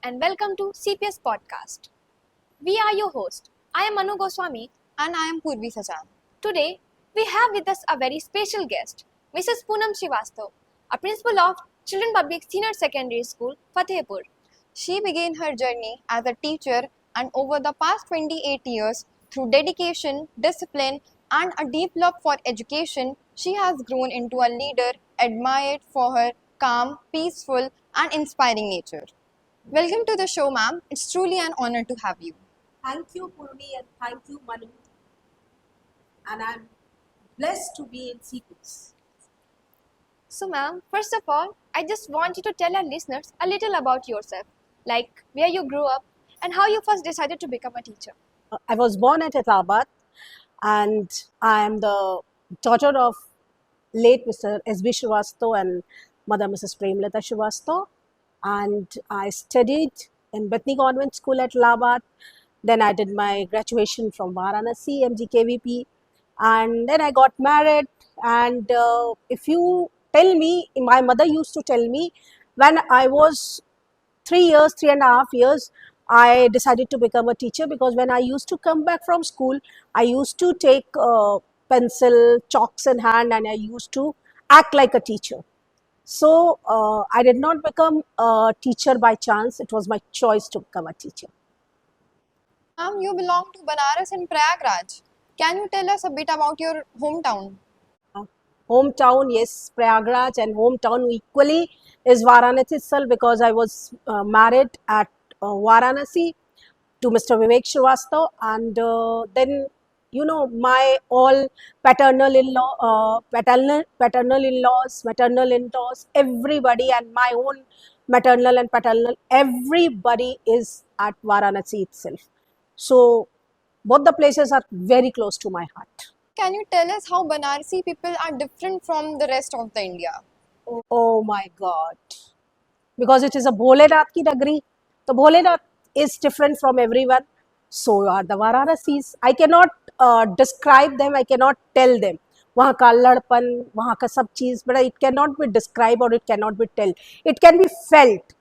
and welcome to CPS Podcast. We are your host. I am Manu Goswami. And I am Purvi Sachan. Today, we have with us a very special guest, Mrs. Poonam Srivastav, a principal of Children Public Senior Secondary School, Fatehpur. She began her journey as a teacher, and over the past 28 years, through dedication, discipline, and a deep love for education, she has grown into a leader admired for her calm, peaceful, and inspiring nature. Welcome to the show, ma'am. It's truly an honor to have you. Thank you, Purvi, and thank you, Manu. And I'm blessed to be in CPS. So, ma'am, first of all, I just want you to tell our listeners a little about yourself, like where you grew up and how you first decided to become a teacher. I was born at Hyderabad, and I am the daughter of late Mr. S.B. Srivastav and mother Mrs. Premlata Srivastav. And I studied in Bethany Convent School at Hyderabad. Then I did my graduation from Varanasi, MGKVP. And then I got married. And if you tell me, my mother used to tell me when I was 3 years, 3.5 years, I decided to become a teacher because when I used to come back from school, I used to take pencil, chalks in hand, and I used to act like a teacher. So I did not become a teacher by chance. It was my choice to become a teacher. Ma'am, you belong to Banaras and Prayagraj. Can you tell us a bit about your hometown? Hometown, yes, Prayagraj, and hometown equally is Varanasi itself because I was married at Varanasi to Mr. Vivek Srivastav, and then my all paternal in-laws, maternal in-laws, everybody, and my own maternal and paternal, everybody is at Varanasi itself. So both the places are very close to my heart. Can you tell us how Banarasi people are different from the rest of the India? Oh my God. Because it is a Bholenath ki nagri. The Bholenath is different from everyone. So are the Varanasis. I cannot describe them. I cannot tell them. वहाँ का लड़पन, वहाँ का सब चीज़, but it cannot be described or it cannot be told. It can be felt.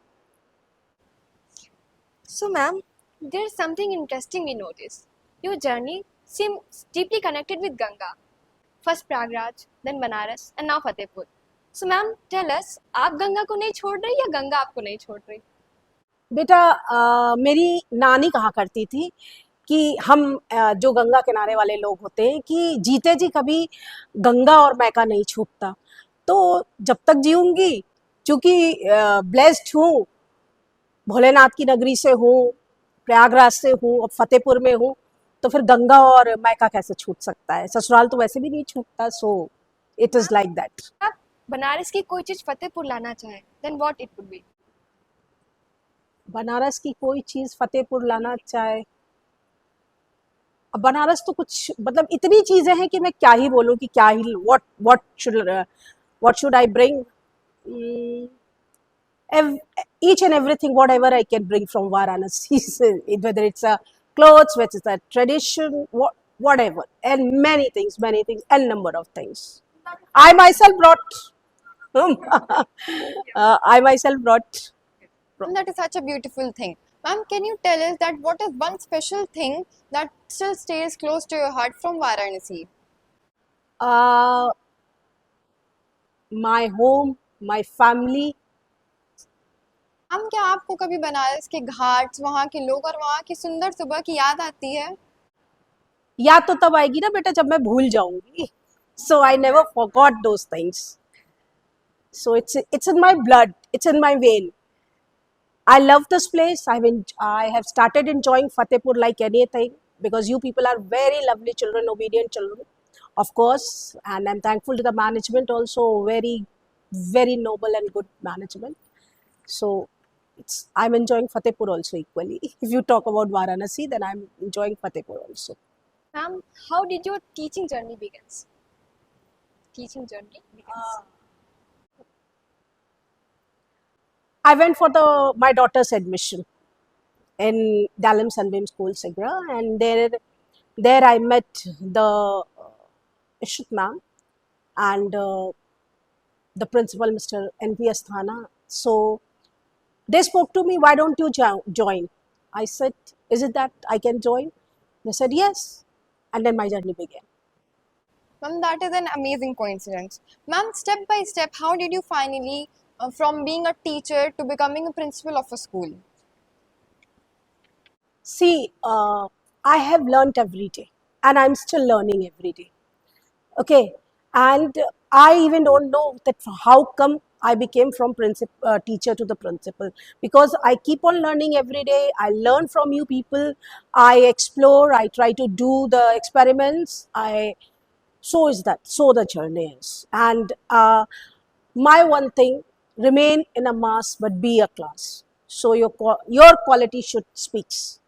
So, ma'am, there's something interesting we noticed. Your journey seems deeply connected with Ganga. First Prayagraj, then Banaras, and now Fatehpur. So, ma'am, tell us, आप गंगा को नहीं छोड़ रही या गंगा आपको नहीं छोड़ रही? बेटा मेरी नानी कहा करती थी कि हम जो गंगा किनारे वाले लोग होते हैं कि जीते जी कभी गंगा और मैका नहीं छूटता। तो जब तक जीऊंगी, चूंकि ब्लेस्ड हूँ, भोलेनाथ की नगरी से हूँ, प्रयागराज से हूँ, अब फतेहपुर में हूँ, तो फिर गंगा और मैका कैसे छूट सकता है? ससुराल तो वैसे भी नहीं छूटता। So it is like that. आप बनारस की कोई चीज फतेहपुर लाना चाहें, then what it would be? Banaras की कोई चीज फतेहपुर लाना चाहे, अब बनारस तो कुछ मतलब इतनी चीजें हैं कि मैं क्या ही बोलूं कि क्या ही what should I bring? Each and everything, whatever I can bring from Varanasi, whether it's a clothes, whether it's a tradition, whatever, and many things, and number of things. I myself brought. I myself brought. That is such a beautiful thing. Ma'am, can you tell us that what is one special thing that still stays close to your heart from Varanasi? My home, my family. Ma'am, क्या आपको कभी बनारस के घाट, वहाँ के लोग और वहाँ की सुंदर सुबह की याद आती है? याद तो तब आएगी ना बेटा जब मैं भूल जाऊंगी. So I never forgot those things. So it's in my blood. It's in my vein. I love this place. I have started enjoying Fatehpur like anything because you people are very lovely children, obedient children, of course. And I'm thankful to the management also, very, very noble and good management. So I'm enjoying Fatehpur also equally. If you talk about Varanasi, then I'm enjoying Fatehpur also. Ma'am, how did your teaching journey begins? I went for my daughter's admission in Dallam Sunbeam School, Sigra, and there I met the Ishit ma'am and the principal, Mr. N.P. Asthana. So They spoke to me, why don't you join? I said, is it that I can join? They said, yes. And then my journey began. Ma'am, that is an amazing coincidence. Ma'am, step by step, how did you finally, from being a teacher to becoming a principal of a school? See, I have learned every day and I'm still learning every day. Okay. And I even don't know that how come I became from teacher to the principal, because I keep on learning every day. I learn from you people. I explore. I try to do the experiments. So is that. So the journey is. And my one thing, remain in a mass but be a class. So your quality should speaks.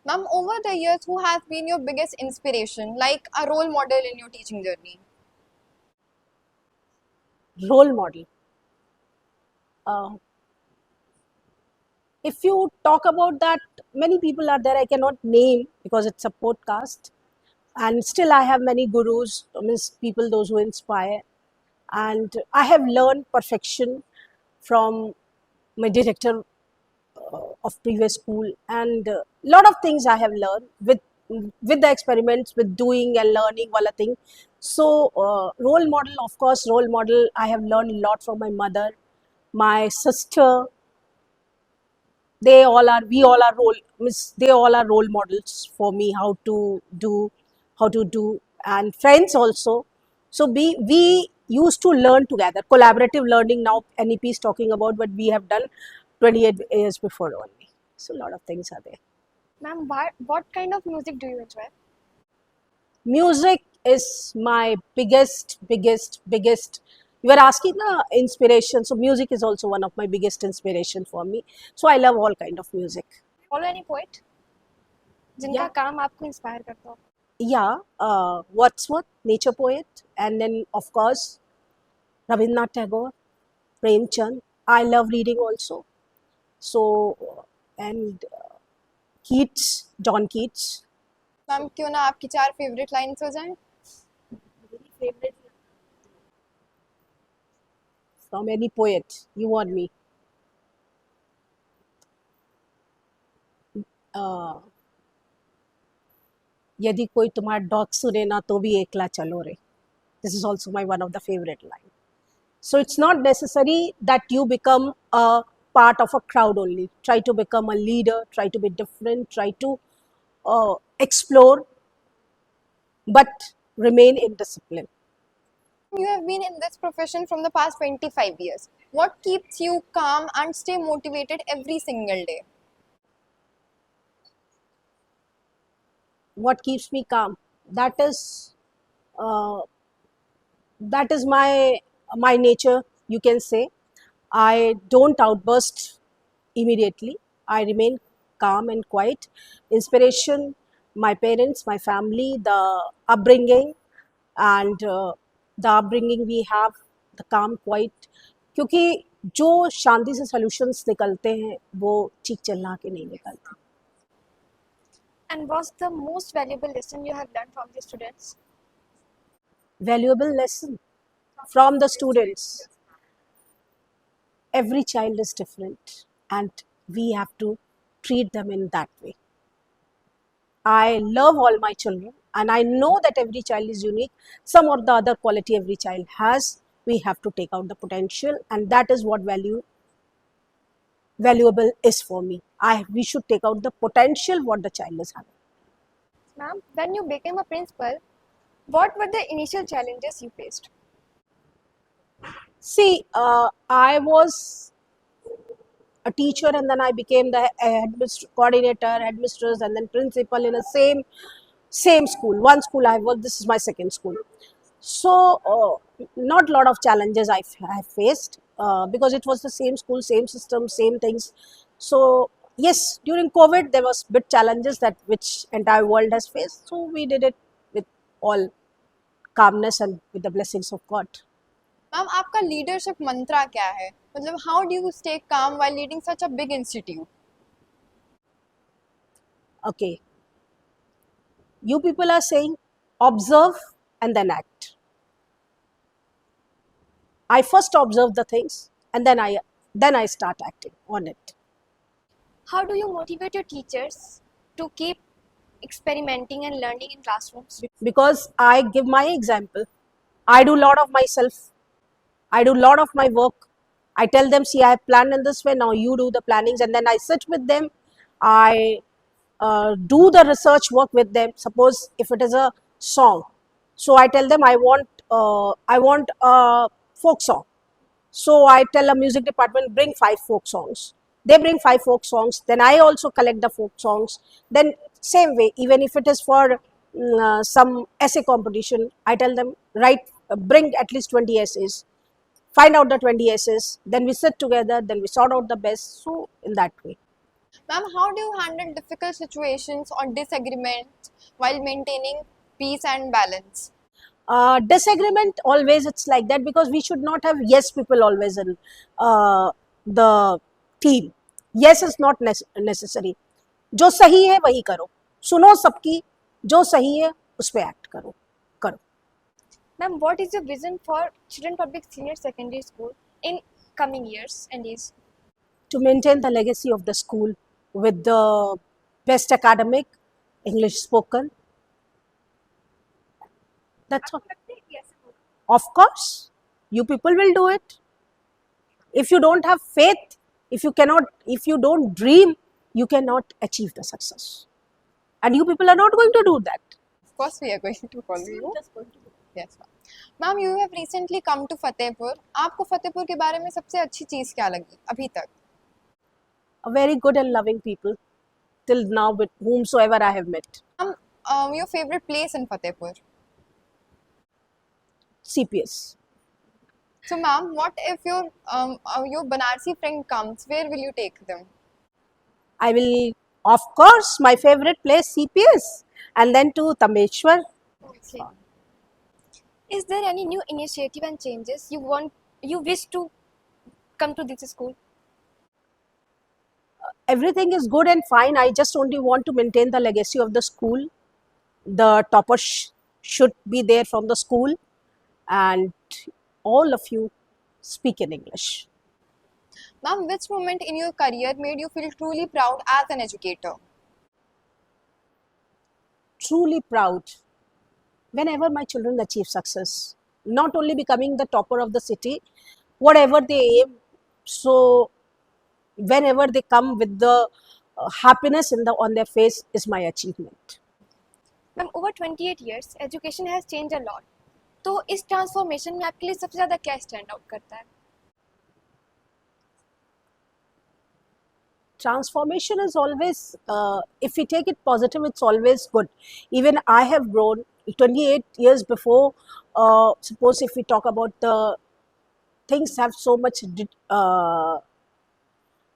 Ma'am, over the years, who has been your biggest inspiration, like a role model in your teaching journey? Role model. Uh, if you talk about that, many people are there. I cannot name because it's a podcast, and still I have many gurus, means people those who inspire, and I have learned perfection from my director of previous school, and a lot of things I have learned with the experiments, with doing and learning wala thing. So role model, of course, role model, I have learned a lot from my mother, my sister. They all are, we all are role, means they all are role models for me, how to do, and friends also. So we used to learn together, collaborative learning now NEP is talking about, but we have done 28 years before only. So a lot of things are there. Ma'am, what kind of music do you enjoy? Music is my biggest, you are asking the inspiration, so music is also one of my biggest inspiration for me. So I love all kind of music. Follow any poet जिनका Yeah. काम आपको inspire करता हो? Yeah, Wordsworth, nature poet, and then of course Rabindranath Tagore, Premchand. I love reading also. So and Keats, John Keats. Ma'am, क्यों ना आपकी 4 favourite lines हो जाएं? Favorite From any poet you want me. Uh, यदि कोई तुम्हारा dog सुने ना तो भी एकला चलो रे. This is also my one of the favorite line. So it's not necessary that you become a part of a crowd only. Try to become a leader, try to be different, try to explore, but remain in discipline. You have been in this profession from the past 25 years. What keeps you calm and stay motivated every single day? What keeps me calm? That is uh, that is my nature, you can say. I don't outburst immediately. I remain calm and quiet. Inspiration, my parents, my family, the upbringing, and the upbringing we have, the calm, quiet. क्योंकि जो शांति से solutions निकलते हैं वो चीख चिल्ला के नहीं निकलते. And what's the most valuable lesson you have learned from the students? Valuable lesson from the students. Every child is different and we have to treat them in that way. I love all my children and I know that every child is unique. Some or the other quality every child has, we have to take out the potential, and that is what valuable is for me. We should take out the potential what the child is having. Ma'am, when you became a principal, what were the initial challenges you faced? See, I was a teacher and then I became the coordinator, headmistress, and then principal in a same school. One school I worked, this is my second school. So not a lot of challenges I have faced because it was the same school, same system, same things. So yes, during COVID there was bit challenges that which entire world has faced. So we did it with all calmness and with the blessings of God. Ma'am, आपका leadership मंत्रा क्या है? मतलब how do you stay calm while leading such a big institute? Okay, you people are saying observe and then act. I first observe the things and then I then I start acting on it. How do you motivate your teachers to keep experimenting and learning in classrooms? Because I give my example. I do a lot of myself. I do a lot of my work. I tell them, see, I have planned in this way. Now you do the plannings, and then I sit with them. I do the research work with them. Suppose if it is a song, so I tell them I want a folk song. So I tell a music department, bring 5 folk songs. They bring 5 folk songs. Then I also collect the folk songs. Then same way, even if it is for some essay competition, I tell them, bring at least 20 essays. Find out the 20 essays. Then we sit together. Then we sort out the best. So in that way. Ma'am, how do you handle difficult situations or disagreements while maintaining peace and balance? Disagreement, always it's like that, because we should not have yes people always in the team. Yes is not necessary. जो सही है वही करो, सुनो सबकी, जो सही है उस पे एक्ट करो. Ma'am, what is your vision for Children Public Senior Secondary School in coming years and days? To maintain the legacy of the school with the best academic, English spoken. That's all. Of course, you people will do it. If you don't have faith, if you don't dream, you cannot achieve the success. And you people are not going to do that. Of course, we are going to follow you. Yes, ma'am. Ma'am, you have recently come to Fatehpur. आपको फतेहपुर के बारे में सबसे अच्छी चीज क्या लगी अभी तक? A very good and loving people till now, with whomsoever I have met. Ma'am, your favorite place in Fatehpur? CPS. So, ma'am, what if your Banarsi friend comes? Where will you take them? I will, of course, my favorite place CPS, and then to Tameshwar. Okay. Is there any new initiative and changes you wish to come to this school? Everything is good and fine. I just only want to maintain the legacy of the school. The toppers should be there from the school, and all of you speak in English. Ma'am, which moment in your career made you feel truly proud as an educator? Truly proud whenever my children achieve success, not only becoming the topper of the city, whatever they aim. So whenever they come with the happiness on their face is my achievement. Ma'am, over 28 years, education has changed a lot. तो इस transformation में आपके लिए सबसे ज़्यादा क्या stand out करता है? Transformation is always, if we take it positive, it's always good. Even I have grown 28 years before. Suppose if we talk about the things have so much,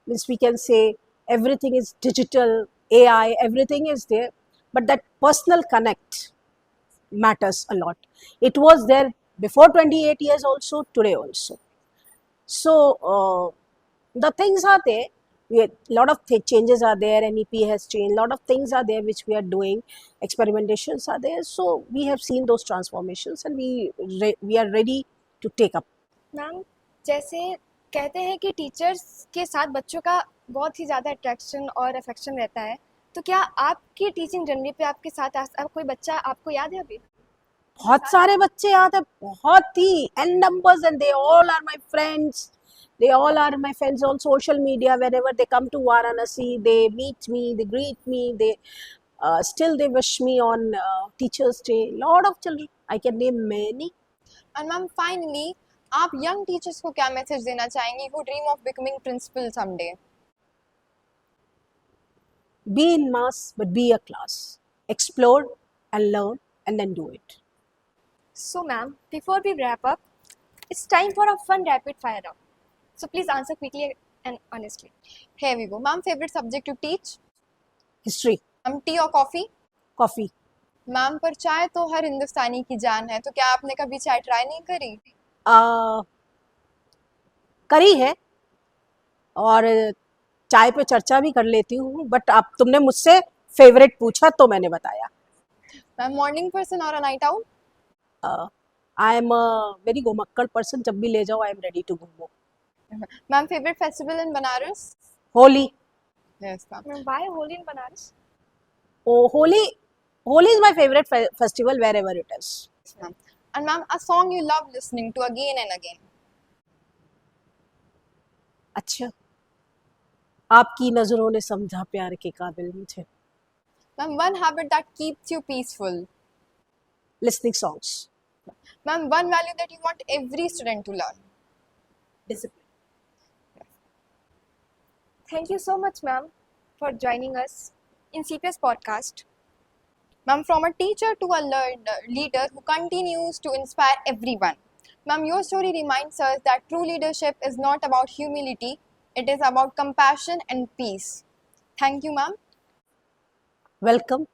means we can say everything is digital, AI, everything is there. But that personal connect matters a lot. It was there before 28 years also, today also. So the things are there. A lot of changes are there. NEP has changed. A lot of things are there which we are doing. Experimentations are there. So we have seen those transformations, and we are ready to take up. Ma'am, जैसे कहते हैं कि teachers के साथ बच्चों का बहुत ही ज़्यादा अट्रैक्शन और अफेक्शन रहता है, तो क्या आपकी टीचिंग जर्नी पे आपके साथ कोई बच्चा आपको याद है अभी? बहुत सारे बच्चे याद है, बहुत ही n numbers, and they all are my friends. They all are my friends on social media. Whenever they come to Varanasi, they meet me, they greet me, they still they wish me on Teachers' Day. Lot of children, I can name many. And ma'am, finally, आप young teachers को क्या message देना चाहेंगी who dream of becoming principal someday? Be in mass, but be a class. Explore and learn, and then do it. So ma'am, before we wrap up, it's time for a fun rapid fire round. So please answer quickly and honestly. Here we go. Ma'am, favorite subject to teach? History. Ma'am, tea or coffee? Coffee. Ma'am, पर चाय तो हर हिंदुस्तानी की जान है, तो क्या आपने कभी चाय ट्राई नहीं करी? करी है, और चाय पे चर्चा भी कर लेती हूँ, बट अब तुमने मुझसे फेवरेट पूछा तो मैंने बताया. मैम, मॉर्निंग पर्सन और a night out? I am a very घुमक्कड़ पर्सन. जब भी ले जाओ, आई एम रेडी टू घूमो. Ma'am, favorite festival in Banaras? Holi. Yes, ma'am. Ma'am, why Holi in Banaras? Oh, Holi is my favorite festival wherever it is. Yes, ma'am. And ma'am, a song you love listening to again and again. अच्छा, आपकी नजरों ने समझा प्यार के काबिल मुझे. Ma'am, one habit that keeps you peaceful. Listening songs. Ma'am, one value that you want every student to learn. Discipline. Thank you so much, ma'am, for joining us in CPS podcast. Ma'am, from a teacher to a leader who continues to inspire everyone. Ma'am, your story reminds us that true leadership is not about humility, it is about compassion and peace. Thank you, ma'am. Welcome.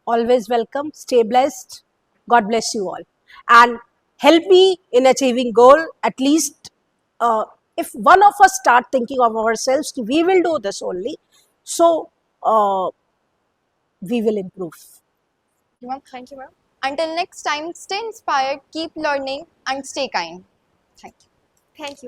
Always welcome. Stay blessed. God bless you all. And help me in achieving goal. At least if one of us start thinking of ourselves, we will do this only. So we will improve. Ma'am. Thank you, ma'am. Until next time, stay inspired, keep learning, and stay kind. Thank you. Thank you.